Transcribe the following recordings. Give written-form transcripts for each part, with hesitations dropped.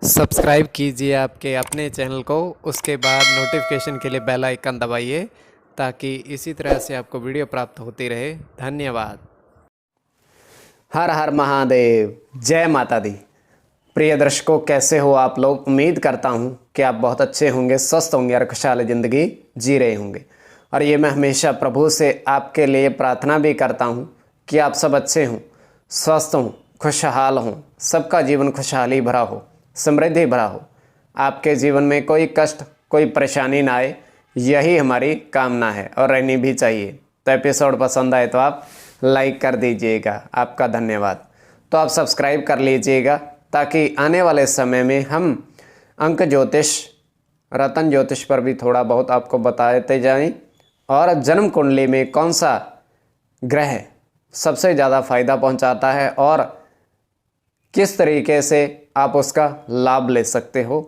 Subscribe कीजिए आपके अपने चैनल को, उसके बाद नोटिफिकेशन के लिए बेल आइकन दबाइए ताकि इसी तरह से आपको वीडियो प्राप्त होती रहे। धन्यवाद। हर हर महादेव, जय माता दी। प्रिय दर्शकों, कैसे हो आप लोग? उम्मीद करता हूँ कि आप बहुत अच्छे होंगे, स्वस्थ होंगे और खुशहाल ज़िंदगी जी रहे होंगे। और ये मैं हमेशा प्रभु से आपके लिए प्रार्थना भी करता हूँ कि आप सब अच्छे हों, स्वस्थ हों, खुशहाल हों, सबका जीवन खुशहाली भरा हो, समृद्धि भरा हो, आपके जीवन में कोई कष्ट कोई परेशानी ना आए, यही हमारी कामना है और रहनी भी चाहिए। तो एपिसोड पसंद आए तो आप लाइक कर दीजिएगा, आपका धन्यवाद। तो आप सब्सक्राइब कर लीजिएगा ताकि आने वाले समय में हम अंक ज्योतिष, रतन ज्योतिष पर भी थोड़ा बहुत आपको बताते जाएं और जन्म कुंडली में कौन सा ग्रह सबसे ज़्यादा फायदा पहुंचाता है और किस तरीके से आप उसका लाभ ले सकते हो,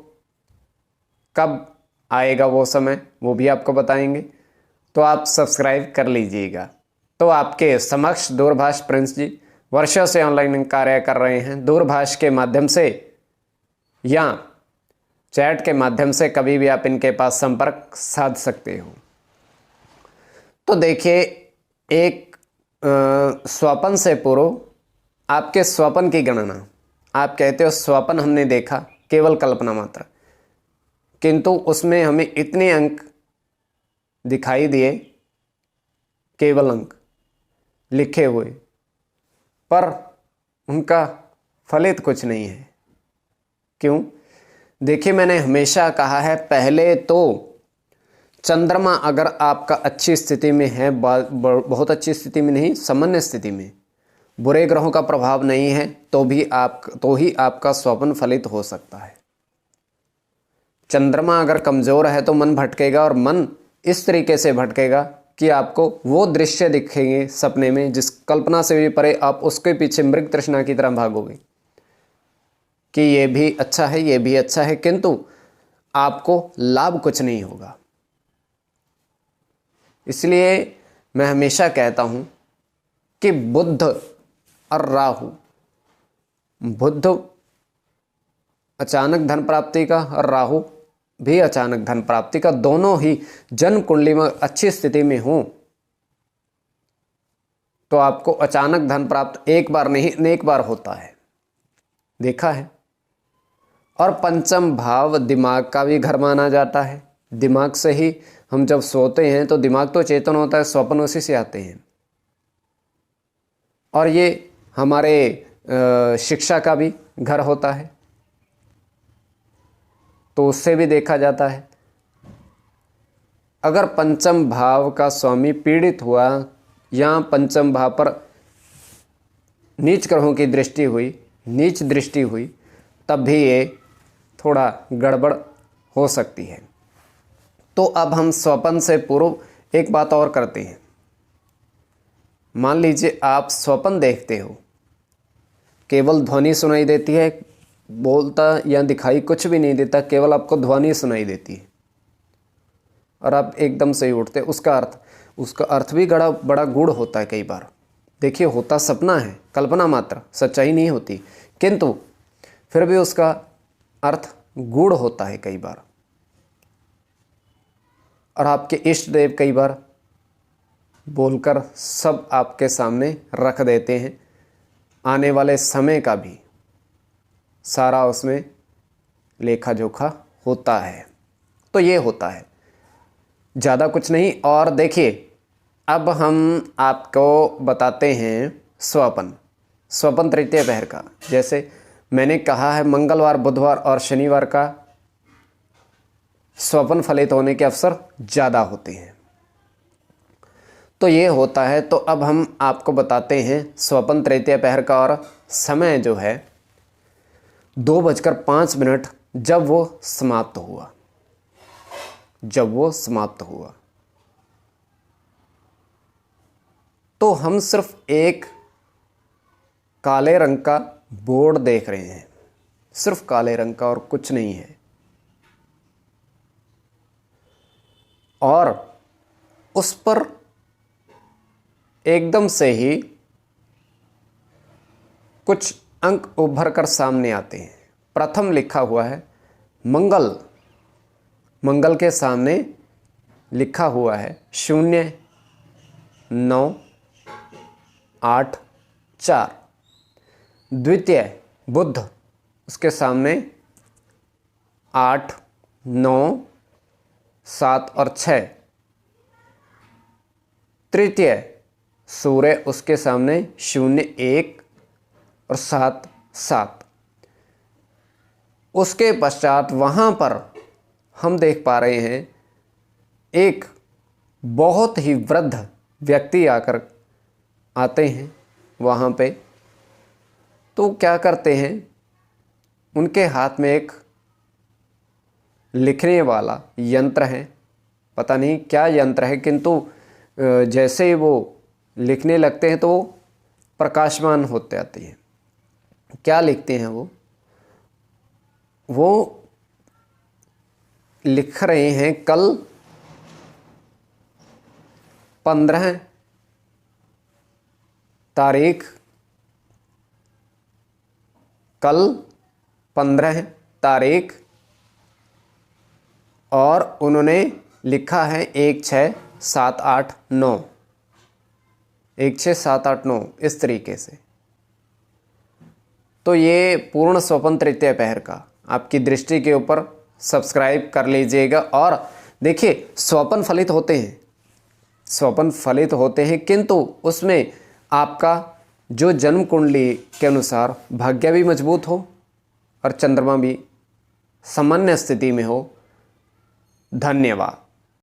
कब आएगा वो समय, वो भी आपको बताएंगे। तो आप सब्सक्राइब कर लीजिएगा। तो आपके समक्ष दूरभाष प्रिंस जी वर्षों से ऑनलाइन कार्य कर रहे हैं। दूरभाष के माध्यम से या चैट के माध्यम से कभी भी आप इनके पास संपर्क साध सकते हो। तो देखिए, एक स्वप्न से पूर्व आपके स्वप्न की गणना, आप कहते हो स्वप्न हमने देखा, केवल कल्पना मात्र, किंतु उसमें हमें इतने अंक दिखाई दिए, केवल अंक लिखे हुए, पर उनका फलित कुछ नहीं है। क्यों? देखिए, मैंने हमेशा कहा है, पहले तो चंद्रमा अगर आपका अच्छी स्थिति में है, बहुत अच्छी स्थिति में नहीं, सामान्य स्थिति में, बुरे ग्रहों का प्रभाव नहीं है, तो ही आपका स्वप्न फलित हो सकता है। चंद्रमा अगर कमजोर है तो मन भटकेगा, और मन इस तरीके से भटकेगा कि आपको वो दृश्य दिखेंगे सपने में जिस कल्पना से भी परे आप उसके पीछे मृग तृष्णा की तरह भागोगे कि ये भी अच्छा है, ये भी अच्छा है, किंतु आपको लाभ कुछ नहीं होगा। इसलिए मैं हमेशा कहता हूं कि बुध और राहु, बुध अचानक धन प्राप्ति का और राहु भी अचानक धन प्राप्ति का, दोनों ही जन्म कुंडली में अच्छी स्थिति में हो तो आपको अचानक धन प्राप्त एक बार नहीं अनेक बार होता है, देखा है। और पंचम भाव दिमाग का भी घर माना जाता है। दिमाग से ही हम जब सोते हैं तो दिमाग तो चेतन होता है, स्वप्न उसी से आते हैं। और ये हमारे शिक्षा का भी घर होता है, तो उससे भी देखा जाता है। अगर पंचम भाव का स्वामी पीड़ित हुआ या पंचम भाव पर नीच ग्रहों की दृष्टि हुई, नीच दृष्टि हुई, तब भी ये थोड़ा गड़बड़ हो सकती है। तो अब हम स्वप्न से पूर्व एक बात और करते हैं। मान लीजिए आप स्वप्न देखते हो, केवल ध्वनि सुनाई देती है, बोलता या दिखाई कुछ भी नहीं देता, केवल आपको ध्वनि सुनाई देती है और आप एकदम से ही उठते। उसका अर्थ भी बड़ा गूढ़ होता है कई बार। देखिए, होता सपना है, कल्पना मात्र, सच्चाई नहीं होती, किंतु फिर भी उसका अर्थ गूढ़ होता है कई बार। और आपके इष्ट देव कई बार बोलकर सब आपके सामने रख देते हैं, आने वाले समय का भी सारा उसमें लेखा जोखा होता है। तो ये होता है, ज़्यादा कुछ नहीं। और देखिए, अब हम आपको बताते हैं स्वप्न तृतीय पहर का। जैसे मैंने कहा है, मंगलवार, बुधवार और शनिवार का स्वप्न फलित होने के अवसर ज़्यादा होते हैं। तो ये होता है। तो अब हम आपको बताते हैं स्वप्न तृतीय पहर का, और समय जो है 2:05 जब वो समाप्त हुआ। तो हम सिर्फ एक काले रंग का बोर्ड देख रहे हैं, सिर्फ काले रंग का और कुछ नहीं है। और उस पर एकदम से ही कुछ अंक उभर कर सामने आते हैं। प्रथम लिखा हुआ है मंगल, मंगल के सामने लिखा हुआ है 0 9 8 4। द्वितीय बुध, उसके सामने 8 9 7 और 6। तृतीय सूर्य, उसके सामने 0 1 और 7 7। उसके पश्चात वहाँ पर हम देख पा रहे हैं एक बहुत ही वृद्ध व्यक्ति आते हैं वहाँ पे। तो क्या करते हैं, उनके हाथ में एक लिखने वाला यंत्र है, पता नहीं क्या यंत्र है, किंतु जैसे ही वो लिखने लगते हैं तो वो प्रकाशमान होते आती है। क्या लिखते हैं वो लिख रहे हैं कल 15 तारीख, कल 15 तारीख, और उन्होंने लिखा है 1 6 7 8 9, 1 6 7 8 9 इस तरीके से। तो ये पूर्ण स्वपन तृतीय पहर का आपकी दृष्टि के ऊपर सब्सक्राइब कर लीजिएगा। और देखिए, स्वपन फलित होते हैं, स्वपन फलित होते हैं, किंतु उसमें आपका जो जन्म कुंडली के अनुसार भाग्य भी मजबूत हो और चंद्रमा भी सामान्य स्थिति में हो। धन्यवाद।